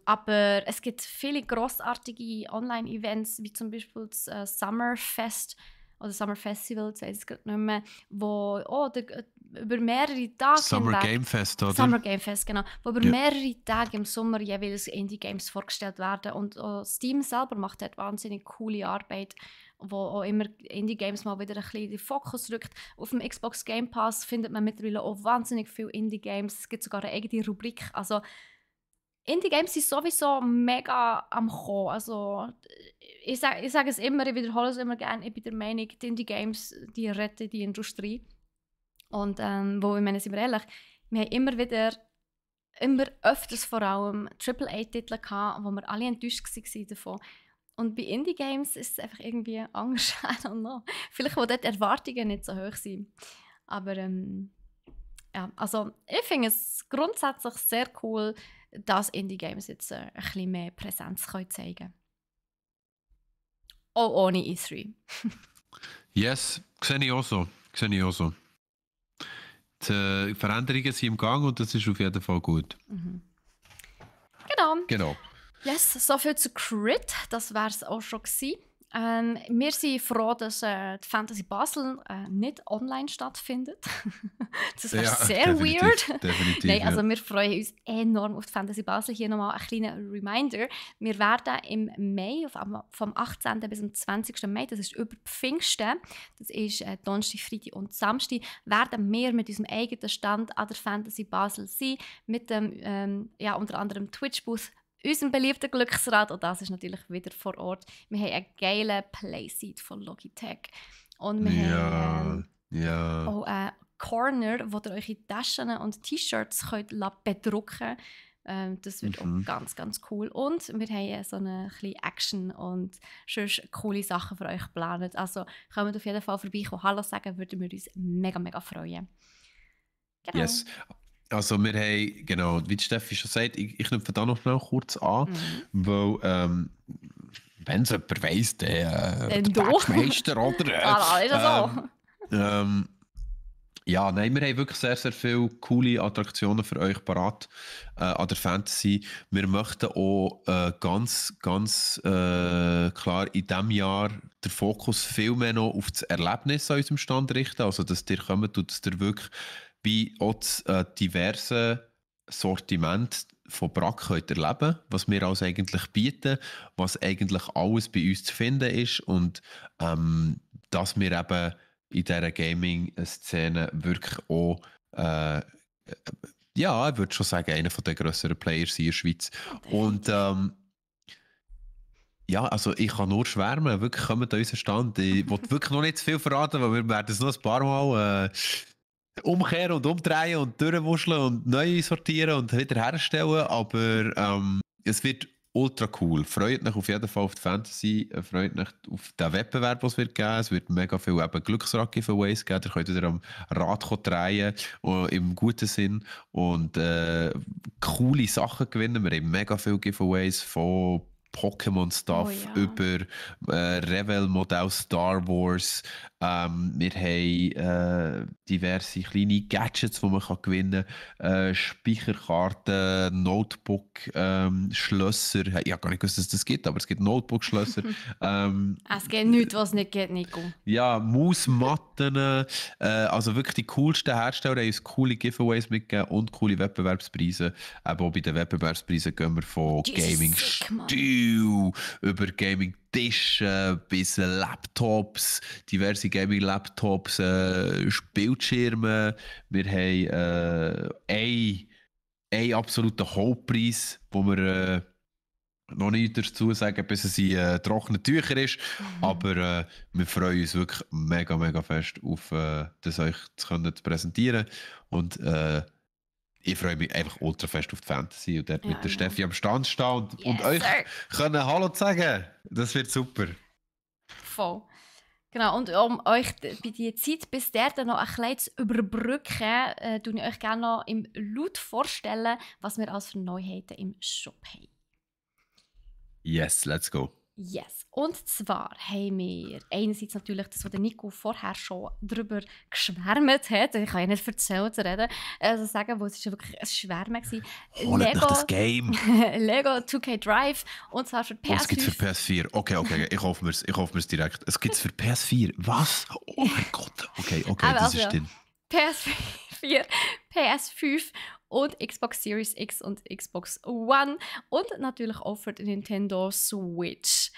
Aber es gibt viele grossartige Online-Events, wie zum Beispiel das Summerfest oder Summer Festival, ich weiß es gerade nicht mehr, wo über mehrere Tage Summer Game Fest, oder? Summer Game Fest, genau. Wo über mehrere Tage im Sommer jeweils Indie-Games vorgestellt werden. Und Steam selber macht dort wahnsinnig coole Arbeit, wo auch immer Indie-Games mal wieder ein bisschen in den Fokus rückt. Auf dem Xbox Game Pass findet man mittlerweile auch wahnsinnig viele Indie-Games. Es gibt sogar eine eigene Rubrik. Also Indie-Games sind sowieso mega am Kommen. Also, ich sage es immer, ich wiederhole es immer gerne. Ich bin der Meinung, die Indie-Games, die retten die Industrie. Und wo, ich meine, sind wir ehrlich, wir haben immer öfters vor allem AAA-Titel gehabt, wo wir alle enttäuscht waren davon. Und bei Indie-Games ist es einfach irgendwie anders. I don't know. Vielleicht, wo dort die Erwartungen nicht so hoch sind. Aber ja, also ich finde es grundsätzlich sehr cool, dass Indie-Games jetzt ein bisschen mehr Präsenz zeigen können. Auch ohne E3. Yes, sehe ich auch so. Die Veränderungen sind im Gang und das ist auf jeden Fall gut. Mhm. Genau. Yes, soviel zu Crit. Das wäre es auch schon gewesen. Wir sind froh, dass die Fantasy Basel nicht online stattfindet. Das wäre sehr weird. Definitiv, Nein, also wir freuen uns enorm auf die Fantasy Basel. Hier nochmal ein kleiner Reminder. Wir werden im Mai, vom 18. bis zum 20. Mai, das ist über Pfingsten, das ist Donnerstag, Freitag und Samstag, werden wir mit unserem eigenen Stand an der Fantasy Basel sein, mit dem unter anderem Twitch-Booth, unserem beliebten Glücksrad, und das ist natürlich wieder vor Ort. Wir haben einen geilen Playseat von Logitech. Und wir haben auch einen Corner, wo ihr eure Taschen und T-Shirts bedrucken könnt. Das wird auch ganz, ganz cool. Und wir haben so eine kleine Action und sonst coole Sachen für euch geplant. Also kommt auf jeden Fall vorbei, Hallo sagen, würden wir uns mega, mega freuen. Genau. Yes. Also wir haben, genau, wie Steffi schon sagt, ich knüpfe da noch schnell kurz an, weil wenn es jemand weiss, der Patchmeister oder... ist das so? Ja, nein, wir haben wirklich sehr, sehr viele coole Attraktionen für euch parat an der Fantasy. Wir möchten auch ganz, ganz klar in diesem Jahr den Fokus viel mehr noch auf das Erlebnis an unserem Stand richten, also dass ihr kommt und dass ihr wirklich wie auch das diverse Sortiment von Brack könnt erleben, was wir alles eigentlich bieten, was eigentlich alles bei uns zu finden ist und dass wir eben in dieser Gaming-Szene wirklich auch ja, ich würde schon sagen, einer der grösseren Players in der Schweiz. Und ja, also ich kann nur schwärmen, wirklich kommen an unseren Stand. Ich will wirklich noch nicht zu viel verraten, weil wir werden es noch ein paar Mal umkehren und umdrehen und durchwuscheln und neu sortieren und wieder herstellen, aber es wird ultra cool. Freut euch auf jeden Fall auf die Fantasy, freut euch auf den Wettbewerb, den es wird geben. Es wird mega viel Glücksrad-Giveaways geben, da könnt ihr wieder am Rad drehen, im guten Sinn und coole Sachen gewinnen. Wir haben mega viele Giveaways von Pokémon-Stuff über Revel-Modell Star Wars. Wir haben diverse kleine Gadgets, die man gewinnen kann. Speicherkarten, Notebook, Schlösser. Ich habe gar nicht gewusst, dass es das gibt, aber es gibt Notebook-Schlösser. Es gibt nichts, was es nicht gibt, Nico. Ja, Mausmatten. Also wirklich die coolsten Hersteller haben uns coole Giveaways mitgegeben und coole Wettbewerbspreise. Aber auch bei den Wettbewerbspreisen gehen wir von Gaming über Gaming-Tische bis Laptops, diverse Gaming-Laptops, Bildschirme. Wir haben einen absoluten Hauptpreis, wo wir noch nicht dazu sagen, bis es in trockenen Tüchern ist. Aber wir freuen uns wirklich mega, mega fest auf das euch zu präsentieren. Und ich freue mich einfach ultra fest auf die Fantasy und dort mit der Steffi am Stand stehen und euch können Hallo sagen. Das wird super. Voll. Genau, und um euch bei dieser Zeit bis der dann noch ein bisschen zu überbrücken, tue ich euch gerne noch im Laut vorstellen, was wir als für Neuheiten im Shop haben. Yes, let's go. Yes. Und zwar haben wir einerseits natürlich das, was der Nico vorher schon darüber geschwärmt hat. Ich kann ja nicht erzählen zu reden. Also sagen, wo es ja wirklich ein Schwärmen war. Holt euch das Game. Lego 2K Drive. Und zwar für PS4. Es gibt es für PS4. Okay. Ich hoffe mir's direkt. Es gibt es für PS4. Was? Oh mein Gott. Okay, das ist drin. PS4, PS5 und Xbox Series X und Xbox One und natürlich auch für die Nintendo Switch.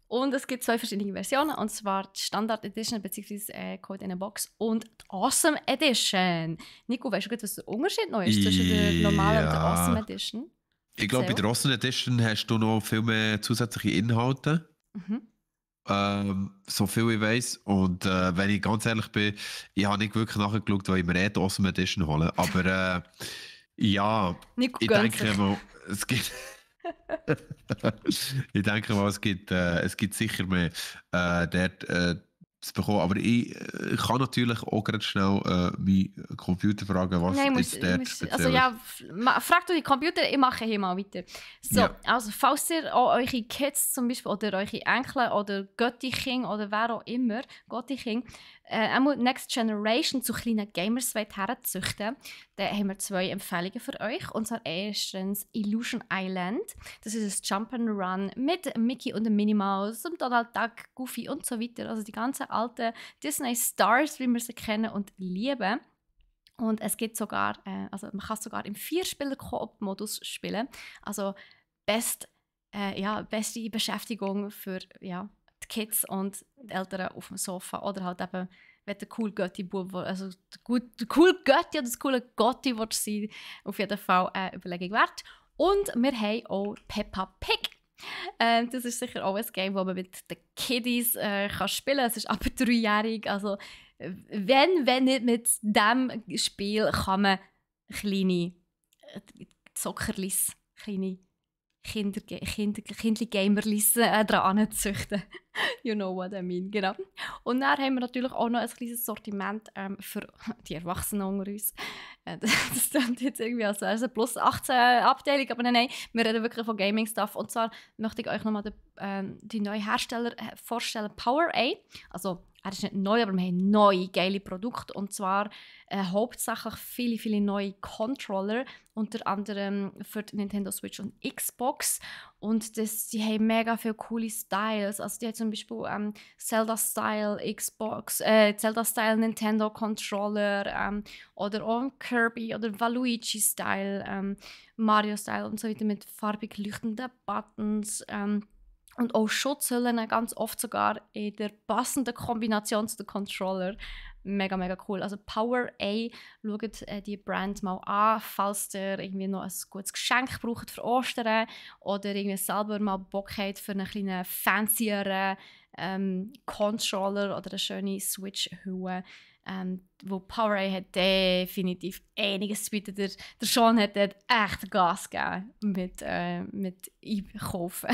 Und es gibt 2 verschiedene Versionen, und zwar die Standard Edition bzw. Code in a Box und die Awesome Edition. Nico, weißt du, was der Unterschied noch ist zwischen der normalen und der Awesome Edition? Ich glaube, bei der Awesome Edition hast du noch viel mehr zusätzliche Inhalte. So viel ich weiss. Und wenn ich ganz ehrlich bin, ich habe nicht wirklich nachgeschaut, weil ich mir die Awesome Edition hole. Aber ja, Nico, ich denke mal, es gibt. Ich denke mal, es gibt sicher mehr dort zu bekommen. Aber ich kann natürlich auch gerade schnell meinen Computer fragen, was ist dort speziell. Also ja, frag du die Computer, ich mache hier mal weiter. So, also falls ihr auch eure Kids zum Beispiel oder eure Enkel oder Göttikind oder wer auch immer, Göttikind, Next Generation zu kleinen Gamers herzuzüchten, dann haben wir 2 Empfehlungen für euch. Und zwar erstens Illusion Island. Das ist ein Jump'n'Run mit Mickey und Minnie Mouse, und Donald Duck, Goofy und so weiter. Also die ganzen alten Disney-Stars, wie wir sie kennen und lieben. Und es gibt sogar, also man kann sogar im 4-Spieler-Koop-Modus spielen. Also beste Beschäftigung für die Kids und die Eltern auf dem Sofa. Oder halt eben, wenn der coole Götti-Bub, also der coole Götti oder das coole Gotti wird sein, auf jeden Fall eine Überlegung wert. Und wir haben auch Peppa Pig. Das ist sicher auch ein Game, das man mit den Kiddies kann spielen kann. Es ist aber 3-jährig. Also, wenn nicht mit diesem Spiel kann man kleine Zockerlis, kleine Kindergamerlis dran züchten. You know what I mean, genau. Und dann haben wir natürlich auch noch ein kleines Sortiment für die Erwachsenen unter uns. Das klingt jetzt irgendwie als wäre es eine plus 18 Abteilung, aber nein, wir reden wirklich von Gaming-Stuff. Und zwar möchte ich euch nochmal die neuen Hersteller vorstellen. PowerA, also er ist nicht neu, aber wir haben neue, geile Produkte. Und zwar hauptsächlich viele neue Controller, unter anderem für die Nintendo Switch und Xbox. Und die haben mega viele coole Styles. Also die haben zum Beispiel Zelda-Style Xbox, Zelda-Style Nintendo Controller oder auch Kirby oder Waluigi-Style, Mario-Style und so weiter mit farbig leuchtenden Buttons. Und auch Schutzhüllen, ganz oft sogar in der passenden Kombination zu den Controller. Mega, mega cool. Also PowerA, schaut die Brand mal an, falls ihr irgendwie noch ein gutes Geschenk braucht für Ostern oder irgendwie selber mal Bock habt für einen kleinen fancieren Controller oder eine schöne Switch-Hülle. Wo PowerA hat definitiv einiges zu bieten. Der Sean hat dort echt Gas gegeben mit Einkaufen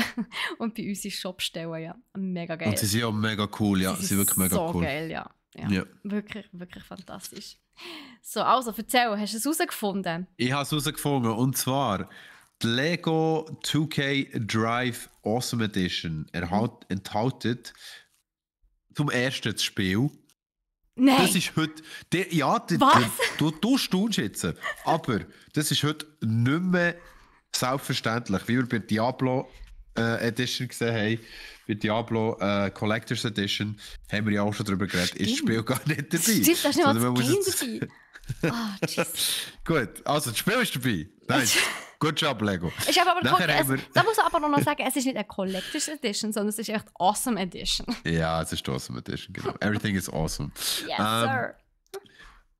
und bei uns in Shop stellen. Ja. Mega geil. Und sie sind auch mega cool, ja. Sie sind wirklich mega so cool. Geil, ja. Ja. Wirklich, wirklich fantastisch. So, also erzähl, hast du es herausgefunden? Ich habe es herausgefunden und zwar die Lego 2K Drive Awesome Edition enthält zum ersten das Spiel. Nein! Das ist heute. Du staunst jetzt. Aber das ist heute nicht mehr selbstverständlich. Wie wir bei Diablo Edition gesehen haben, bei Diablo Collectors Edition, haben wir ja auch schon darüber geredet, ist das Spiel gar nicht dabei. Stimmt, das ist nicht mal das Game dabei. Gut, also das Spiel ist dabei. Nein, good job, Lego. Da muss ich aber noch sagen, es ist nicht eine Collector's Edition, sondern es ist echt Awesome Edition. Ja, es ist die Awesome Edition, genau. Everything is awesome. Yes, sir.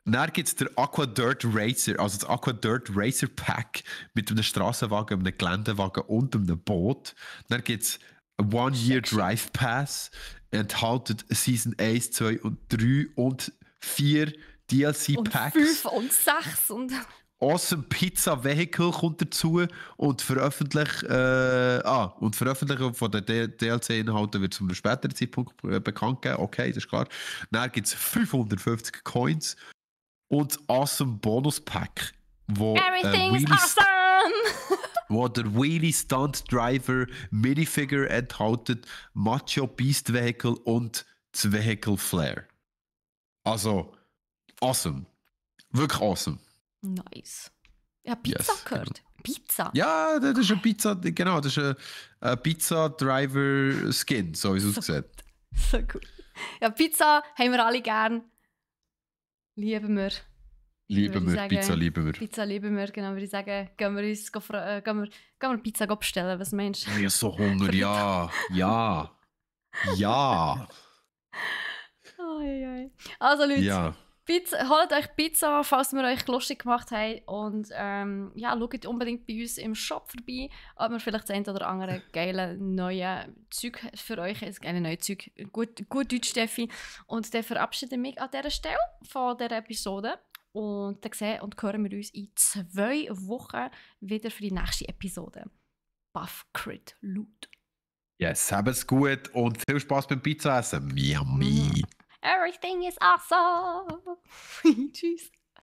Dann gibt es den Aqua Dirt Racer, also das Aqua Dirt Racer Pack mit einem Strassenwagen, einem Geländewagen und einem Boot. Dann gibt es One-Year Drive Pass, enthält Season 1, 2 und 3 und 4 DLC-Packs. Und 5 und 6 und... Awesome Pizza Vehicle kommt dazu und Veröffentlichung von den DLC-Inhalten wird zu einem späteren Zeitpunkt bekannt geben. Okay, das ist klar. Dann gibt es 550 Coins und das Awesome Bonus Pack, wo Everything is awesome! wo der Wheelie Stunt Driver Minifigure enthält, Macho Beast Vehicle und das Vehicle Flare. Also, awesome. Wirklich awesome. Nice. Ja, Pizza gehört. Genau. Pizza? Ja, das ist eine Pizza, genau, das ist ein Pizza-Driver-Skin, so wie es aussieht. So gut. Ja, Pizza haben wir alle gern. Lieben wir. Pizza lieben wir. Pizza lieben wir, genau, würde ich sagen. Gehen wir Pizza bestellen, was meinst du? Ich habe so Hunger, ja. Also Leute, ja. Holt euch Pizza, falls wir euch lustig gemacht haben. Und schaut unbedingt bei uns im Shop vorbei, ob wir vielleicht das eine oder andere geile neue Zeug für euch haben. Geile neue Zeug. Gut Deutsch, Steffi. Und dann verabschiede ich mich an dieser Stelle von dieser Episode. Und dann sehen und hören wir uns in 2 Wochen wieder für die nächste Episode. Buff Crit Loot. Yes, habt's gut und viel Spaß beim Pizza essen. Yummy. Everything is awesome. Tschüss.